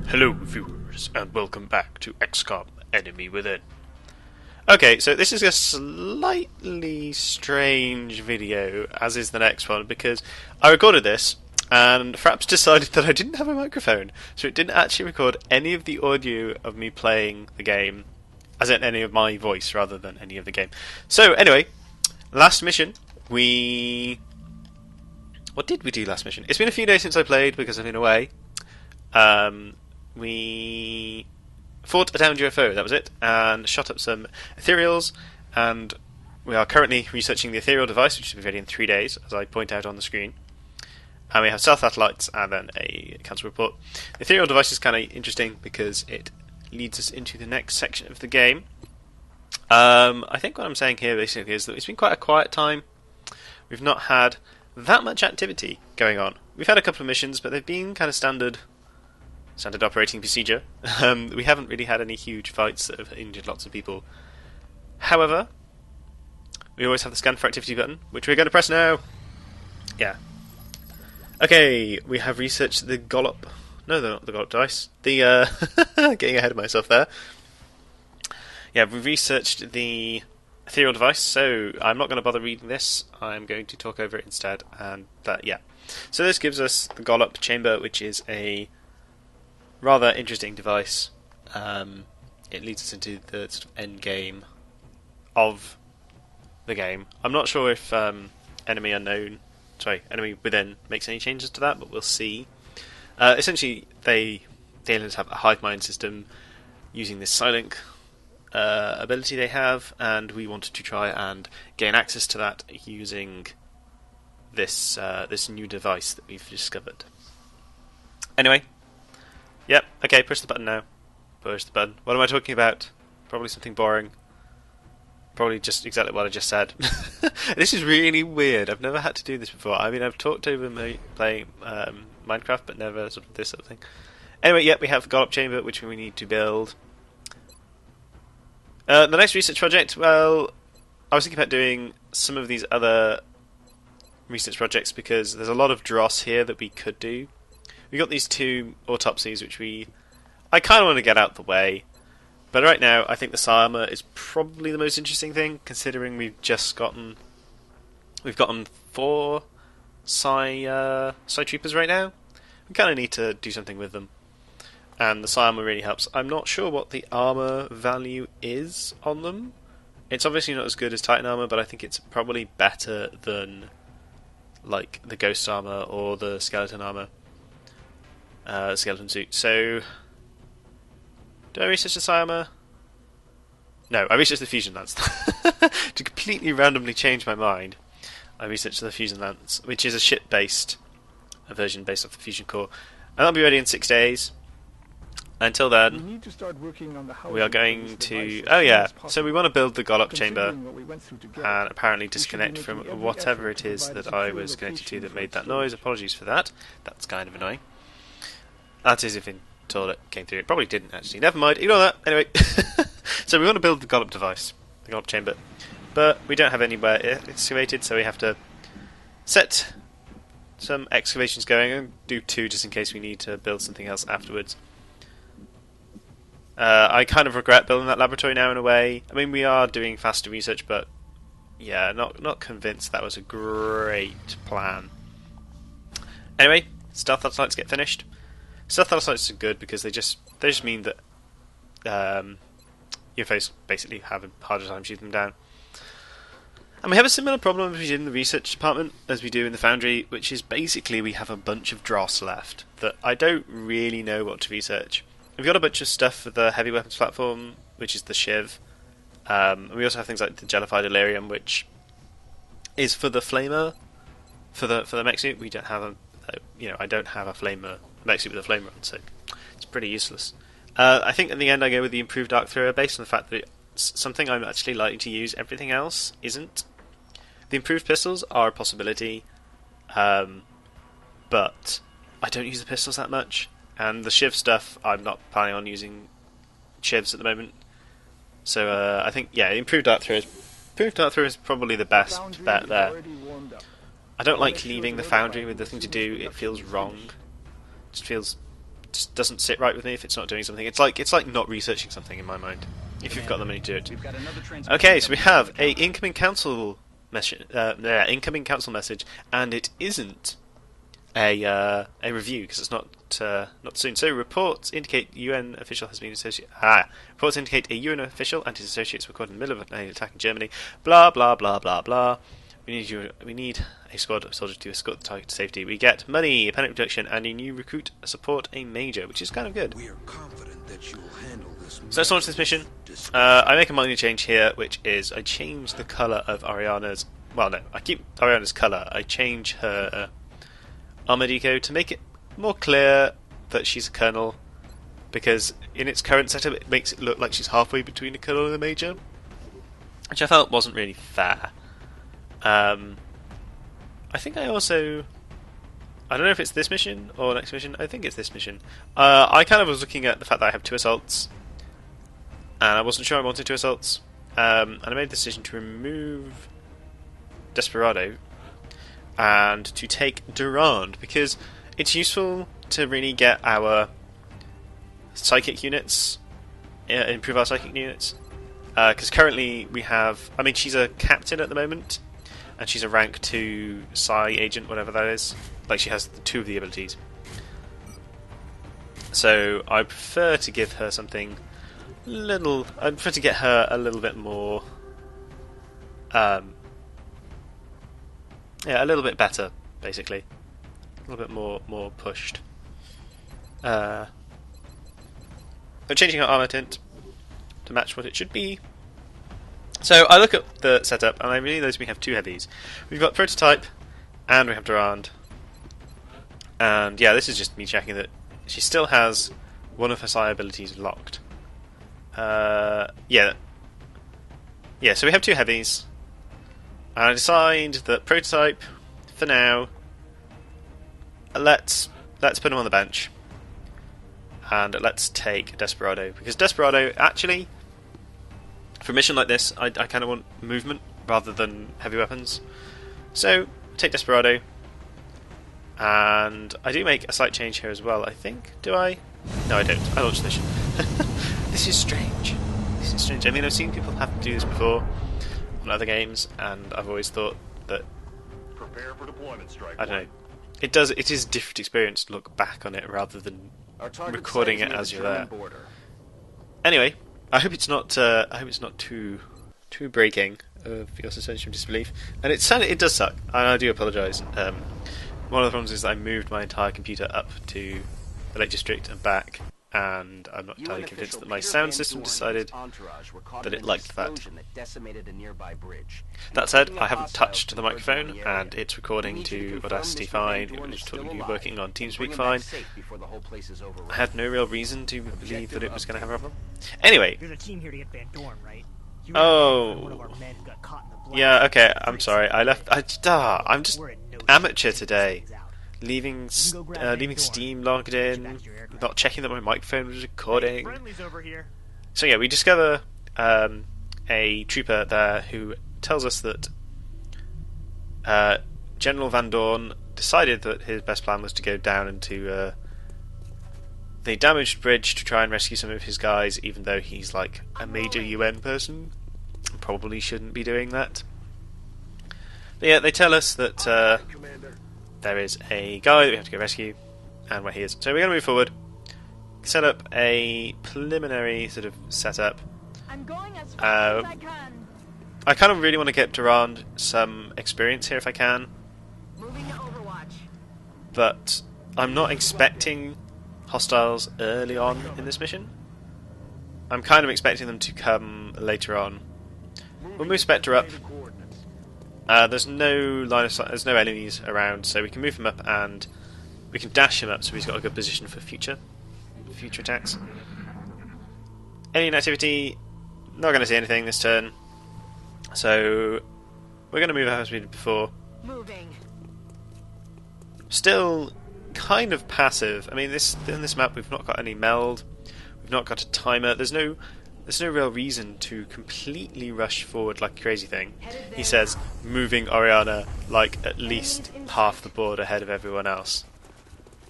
Hello viewers, and welcome back to XCOM Enemy Within. Okay, so this is a slightly strange video, as is the next one, because I recorded this, and Fraps decided that I didn't have a microphone, so it didn't actually record any of the audio of me playing the game, as in any of my voice, rather than any of the game. So, anyway, last mission, what did we do last mission? It's been a few days since I played, because I've been away. We fought a downed UFO, that was it, and shot up some ethereals, and we are currently researching the ethereal device, which will be ready in 3 days, as I point out on the screen. And we have stealth satellites and then a council report. The ethereal device is kind of interesting because it leads us into the next section of the game. I think what I'm saying here basically is that it's been quite a quiet time. We've not had that much activity going on. We've had a couple of missions, but they've been kind of standard operating procedure. We haven't really had any huge fights that have injured lots of people. However, we always have the scan for activity button, which we're going to press now. Yeah. Okay, we have researched the Gollop. No, they're not the Gollop device. The getting ahead of myself there. Yeah, we researched the ethereal device, so I'm not going to bother reading this. I'm going to talk over it instead, and yeah. So this gives us the Gollop chamber, which is a rather interesting device. It leads us into the sort of end game of the game. I'm not sure if Enemy Within makes any changes to that, but we'll see. Essentially, the aliens have a hive mind system using this Silink ability they have, and we wanted to try and gain access to that using this new device that we've discovered. Anyway. Yep, okay, push the button now. Push the button. What am I talking about? Probably something boring. Probably just exactly what I just said. This is really weird. I've never had to do this before. I mean, I've talked over playing Minecraft, but never sort of this sort of thing. Anyway, yep, we have the Gollop chamber, which we need to build. The next research project, well, I was thinking about doing some of these other research projects because there's a lot of dross here that we could do. We got these 2 autopsies, which I kind of want to get out the way. But right now, I think the psi armor is probably the most interesting thing, considering we've gotten 4 psi troopers right now. We kind of need to do something with them, and the psi armor really helps. I'm not sure what the armor value is on them. It's obviously not as good as Titan armor, but I think it's probably better than like the Ghost armor or the Skeleton armor. Skeleton suit. So, do I research the psi armor? No, I researched the fusion lance. To completely randomly change my mind, I researched the fusion lance, which is a version based off the fusion core, and that'll be ready in 6 days. Until then, we are going to... Oh yeah, so we want to build the Gollop chamber and apparently disconnect from whatever it is that I was connected to that made that noise. Apologies for that. That's kind of annoying. That is if until it came through. It probably didn't actually. Never mind. Ignore that. Anyway, so we want to build the Gollop device, the Gollop chamber, but we don't have anywhere excavated, so we have to set some excavations going and do 2 just in case we need to build something else afterwards. I kind of regret building that laboratory now in a way. I mean, we are doing faster research, but yeah, not convinced that was a great plan. Anyway, stealth satellites get finished. Stealth satellites are good because they just mean that UFOs basically have a harder time shooting them down. And we have a similar problem as we did in the research department as we do in the foundry, which is basically we have a bunch of dross left that I don't really know what to research. We've got a bunch of stuff for the heavy weapons platform, which is the Shiv. We also have things like the Jellified Delirium, which is for the flamer. For the mech suit, we don't have I don't have a flamer mech suit with a flamer on, so it's pretty useless. I think in the end I go with the improved arc thrower based on the fact that it's something I'm actually likely to use. Everything else isn't. The improved pistols are a possibility, but I don't use the pistols that much. And the Shiv stuff, I'm not planning on using Shivs at the moment. So I think, yeah, improved arc thrower is probably the best bet there. I don't like leaving the foundry with nothing to do. It feels wrong. It just feels just doesn't sit right with me if it's not doing something. It's like not researching something in my mind. If you've got the money to do it. Okay, so we have a incoming council message, and it isn't a review because it's not soon. So reports indicate UN official has been associated. Reports indicate a UN official and his associates were caught in the middle of an attack in Germany. Blah blah blah blah blah. We need a squad of soldiers to escort the target to safety. We get money, a panic reduction, and a new recruit support a major, which is kind of good. We are confident that you will handle this. So let's launch this mission. I make a minor change here, which is I change the colour of Ariana's. Well, no, I keep Ariana's colour. I change her armor deco to make it more clear that she's a colonel, because in its current setup it makes it look like she's halfway between a colonel and a major, which I felt wasn't really fair. I think I also... I don't know if it's this mission or next mission. I think it's this mission. I kind of was looking at the fact that I have 2 assaults, and I wasn't sure I wanted 2 assaults, and I made the decision to remove Desperado and to take Durand, because it's useful to really get our psychic units, improve our psychic units, because currently we have... I mean, she's a captain at the moment, and she's a rank 2 Psi agent, whatever that is. Like, she has 2 of the abilities. So I prefer to give her something little... I prefer to get her a little bit more... yeah, a little bit better, basically. A little bit more pushed. But changing her armor tint to match what it should be. So I look at the setup, and I realise we have 2 heavies. We've got Prototype, and we have Durand. And yeah, this is just me checking that she still has one of her Psi abilities locked. Yeah, so we have 2 heavies. And I decide that Prototype, for now, let's put him on the bench. And let's take Desperado, because Desperado, actually, for a mission like this, I kind of want movement rather than heavy weapons. So, take Desperado, and I do make a slight change here as well, I think. Do I? No, I don't. I launched the mission. This is strange. This is strange. I mean, I've seen people have to do this before on other games, and I've always thought that... Prepare for deployment, strike. I don't know. It is a different experience to look back on it rather than recording it as you're there. Anyway, I hope it's not too breaking of your suspension of disbelief. And it does suck, and I do apologise. One of the problems is that I moved my entire computer up to the Lake District and back, and I'm not entirely convinced that my sound system decided that it liked that. That said, I haven't touched the microphone, and it's recording to Audacity fine, it was totally working on TeamSpeak fine. I had no real reason to believe that it was going to have a problem. Anyway. Oh. Yeah, okay, I'm sorry. I'm just amateur today. Leaving Steam logged in, not checking that my microphone was recording. So yeah, we discover a trooper there who tells us that General Van Dorn decided that his best plan was to go down into the damaged bridge to try and rescue some of his guys, even though he's like a major UN person. Probably shouldn't be doing that. But yeah, they tell us that there is a guy that we have to go rescue, and where he is. So we're going to move forward, set up a preliminary sort of setup. I'm going as fast as I can. I kind of really want to get Durand some experience here if I can. Moving to Overwatch. But I'm not expecting hostiles early on in this mission. I'm kind of expecting them to come later on. We'll move Spectre up. There's no line of sight, there's no enemies around, so we can move him up and we can dash him up so he's got a good position for future attacks. Alien activity, not going to see anything this turn, so we're going to move as we did before. Moving. Still kind of passive. I mean, in this map we've not got any meld, we've not got a timer, there's no real reason to completely rush forward like a crazy thing. He says, moving Oriana like at least half the board ahead of everyone else.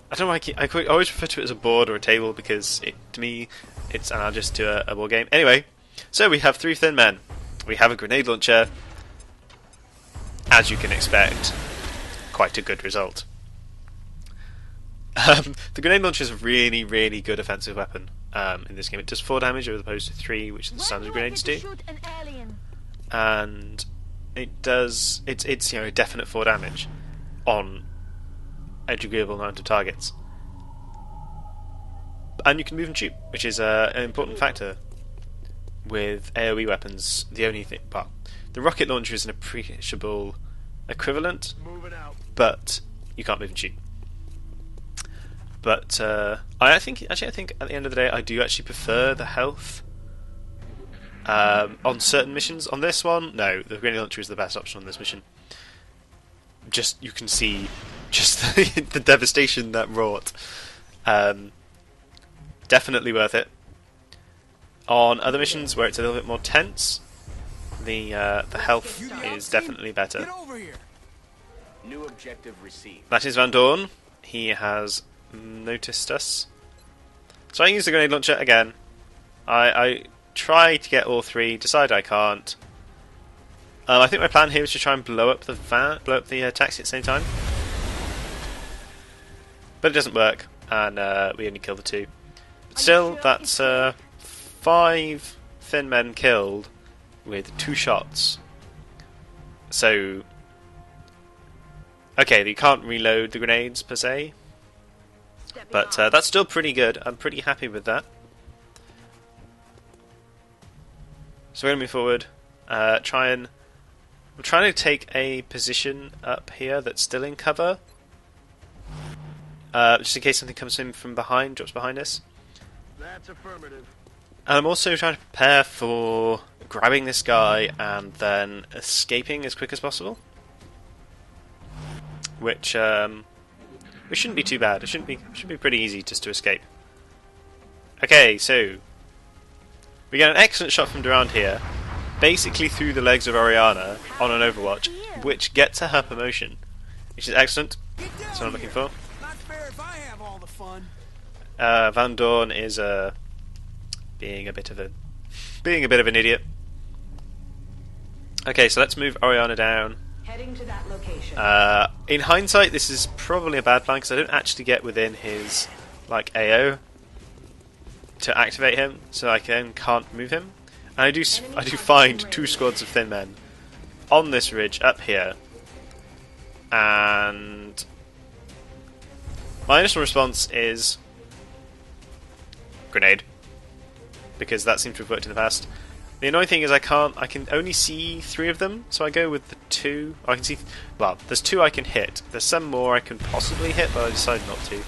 I don't know why I always refer to it as a board or a table because to me it's analogous to a war game. Anyway, so we have 3 thin men. We have a grenade launcher. As you can expect, quite a good result. The grenade launcher is a really, really good offensive weapon in this game. It does 4 damage as opposed to 3, which the standard grenades do. And it does it's a definite 4 damage on a agreeable amount of targets. And you can move and shoot, which is an important factor with AoE weapons. The only thing, well, the rocket launcher is an appreciable equivalent, but you can't move and shoot. But I think at the end of the day, I do actually prefer the health on certain missions. On this one, no, the grenade launcher is the best option on this mission. Just you can see just the devastation that wrought. Definitely worth it. On other missions where it's a little bit more tense, the health is definitely better. Get over here. New objective received. That is Van Dorn. He has noticed us. So I use the grenade launcher again. I try to get all 3, decide I can't. I think my plan here is to try and blow up the taxi at the same time. But it doesn't work, and we only kill the 2. But still, that's 5 thin men killed with 2 shots. So, okay, you can't reload the grenades per se, but that's still pretty good. I'm pretty happy with that. So we're going to move forward. I'm trying to take a position up here that's still in cover, just in case something comes in from behind, drops behind us. That's affirmative. And I'm also trying to prepare for grabbing this guy and then escaping as quick as possible, which shouldn't be too bad. It should be pretty easy just to escape. Okay, so we get an excellent shot from around here, basically through the legs of Oriana on an Overwatch, which gets her promotion, which is excellent. That's what I'm looking for. Not fair if I have all the fun. Van Dorn is being a bit of an idiot. Okay, so let's move Oriana down. Heading to that location. In hindsight, this is probably a bad plan because I don't actually get within his AO to activate him, so I can't move him. And I do find 2 squads of thin men on this ridge up here, and my initial response is grenade, because that seems to have worked in the past. The annoying thing is I can only see 3 of them, so I go with the 2. I can see, well, there's 2 I can hit. There's some more I can possibly hit, but I decide not to.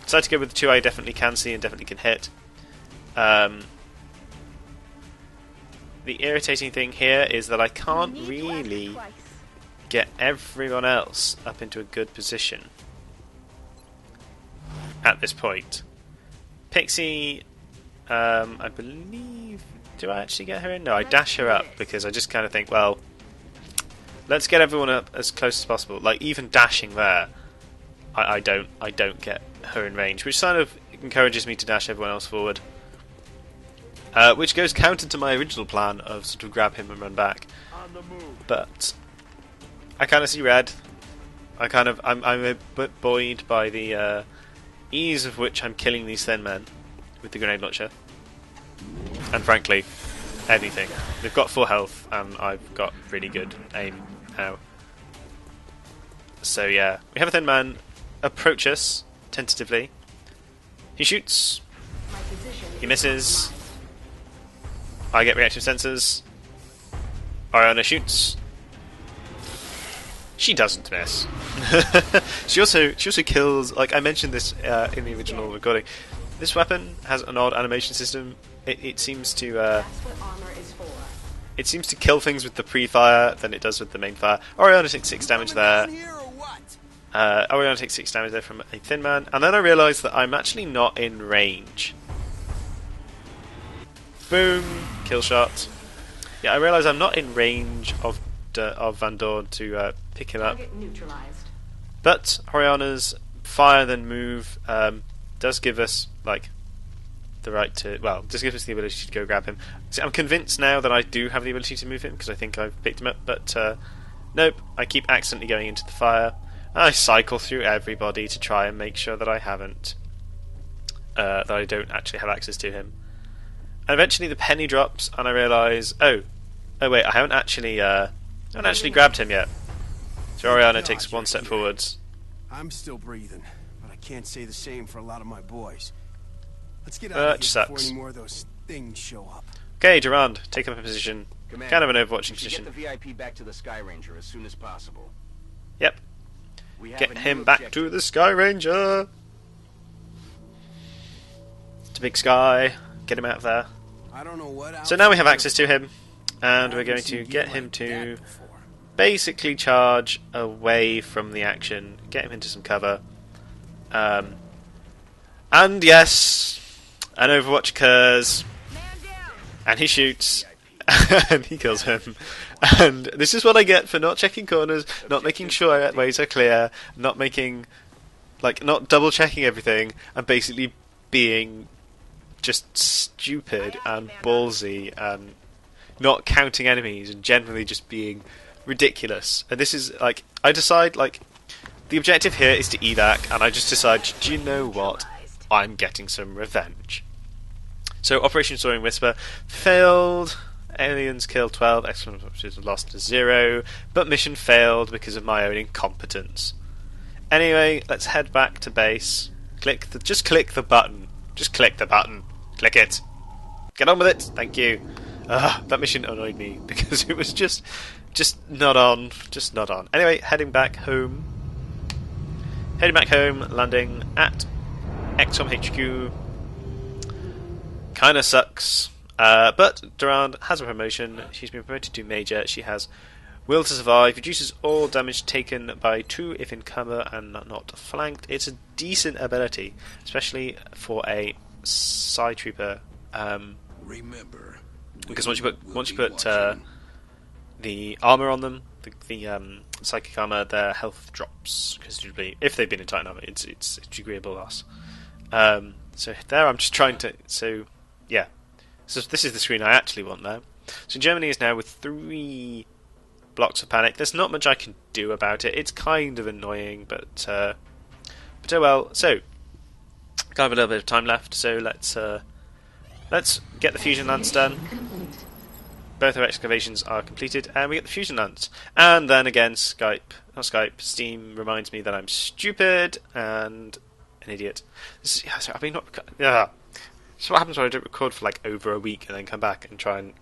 Decide to go with the 2 I definitely can see and definitely can hit. The irritating thing here is that I can't really get everyone else up into a good position at this point. Pixie, I believe... Do I actually get her in? No, I dash her up because I just kind of think, well, let's get everyone up as close as possible. Even dashing there, I don't get her in range, which sort of encourages me to dash everyone else forward. Which goes counter to my original plan of sort of grab him and run back. On the move. But I kind of see red. I'm a bit buoyed by the ease of which I'm killing these thin men with the grenade launcher. And frankly, anything. They've got full health, and I've got really good aim now. So yeah, we have a thin man approach us tentatively. He shoots. He misses. I get reactive sensors. Oriana shoots. She doesn't miss. she also kills. Like I mentioned this in the original recording. This weapon has an odd animation system. It seems to kill things with the pre-fire than it does with the main fire. Oriana takes 6 damage there. Oriana takes 6 damage there from a thin man, and then I realise that I'm actually not in range. Boom, kill shot. Yeah, I realise I'm not in range of Van Dorn to pick him up. But Oriana's fire then move does give us like the right to, well, just gives us the ability to go grab him. See, I'm convinced now that I do have the ability to move him because I think I've picked him up, but nope, I keep accidentally going into the fire. I cycle through everybody to try and make sure that I haven't, that I don't actually have access to him. And eventually the penny drops, and I realise, oh wait, I haven't actually grabbed him yet. So Oriana takes one step forwards. I'm still breathing, but I can't say the same for a lot of my boys. Let's get out of here before any more of those things show up. Okay, Durand, take up a position. Commander, Kind of an overwatching we should position. get the VIP back to the Sky Ranger as soon as possible. Yep. We have Get a him new back objective. to the Sky Ranger. It's a big sky. Get him out of there. I don't know what. So now we have access to him, and we're going to get him to basically charge away from the action, get him into some cover. And yes, an overwatch occurs, Man down. and he shoots, and he kills him. And this is what I get for not checking corners, not making sure ways are clear, not double checking everything, and basically being just stupid and ballsy and not counting enemies and generally just being ridiculous. And this is like, I decide like the objective here is to evac, and I just decide, do you know what? I'm getting some revenge. So Operation Soaring Whisper failed. Aliens killed 12, excellent lost to 0, but mission failed because of my own incompetence. Anyway, let's head back to base. Just click the button. Just click the button. Click it. Get on with it. Thank you. That mission annoyed me because it was just not on. Just not on. Anyway, heading back home. Landing at XCOM HQ. Kinda sucks. But Durand has a promotion. She's been promoted to Major. She has Will to Survive. Reduces all damage taken by 2 if in cover and not flanked. It's a decent ability, especially for a Psy Trooper. Remember, Because once you put the armor on them, the psychic armor, their health drops considerably. If they've been in Titan armor, it's agreeable loss. So there, I'm just trying to. So yeah, so this is the screen I actually want now. So Germany is now with 3 blocks of panic. There's not much I can do about it. It's kind of annoying, but oh well. So kind of a little bit of time left. So let's get the fusion lance done. Both our excavations are completed, and we get the fusion lance. And then again, Steam reminds me that I'm stupid and an idiot. So what happens when I don't record for like over a week and then come back and try and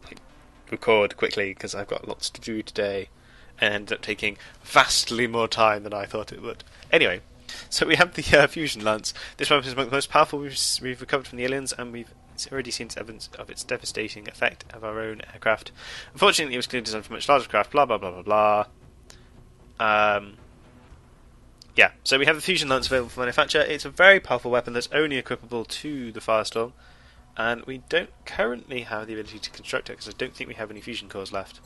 record quickly because I've got lots to do today and end up taking vastly more time than I thought it would. Anyway, so we have the fusion lance. This weapon is among the most powerful we've recovered from the aliens, and we've already seen evidence of its devastating effect of our own aircraft. Unfortunately, it was clearly designed for much larger craft. Blah blah blah blah blah. Yeah, so we have the fusion lance available for manufacture. It's a very powerful weapon that's only equipable to the Firestorm, and we don't currently have the ability to construct it because I don't think we have any fusion cores left.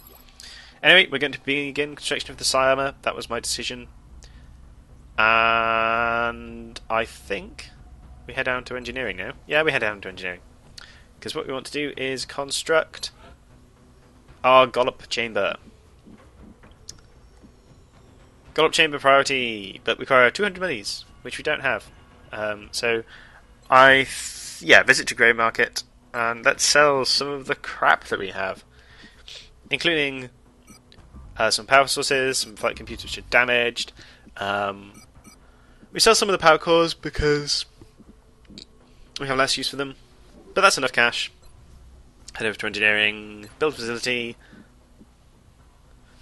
Anyway, we're going to begin construction of the Psy armor. That was my decision, and I think we head down to engineering now. Yeah, we head down to engineering because what we want to do is construct our Gollop chamber. Gollop chamber priority, but we require 200 minis, which we don't have. So visit to Grey Market and let's sell some of the crap that we have, including some power sources, some flight computers which are damaged. We sell some of the power cores because we have less use for them, but that's enough cash. Head over to engineering, build facility,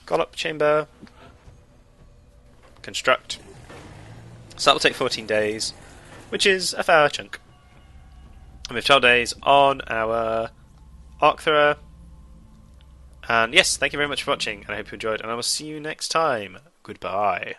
Gollop chamber, construct. So that will take 14 days, which is a fair chunk. And we have 12 days on our arc thrower. And yes, thank you very much for watching, and I hope you enjoyed, and I will see you next time. Goodbye.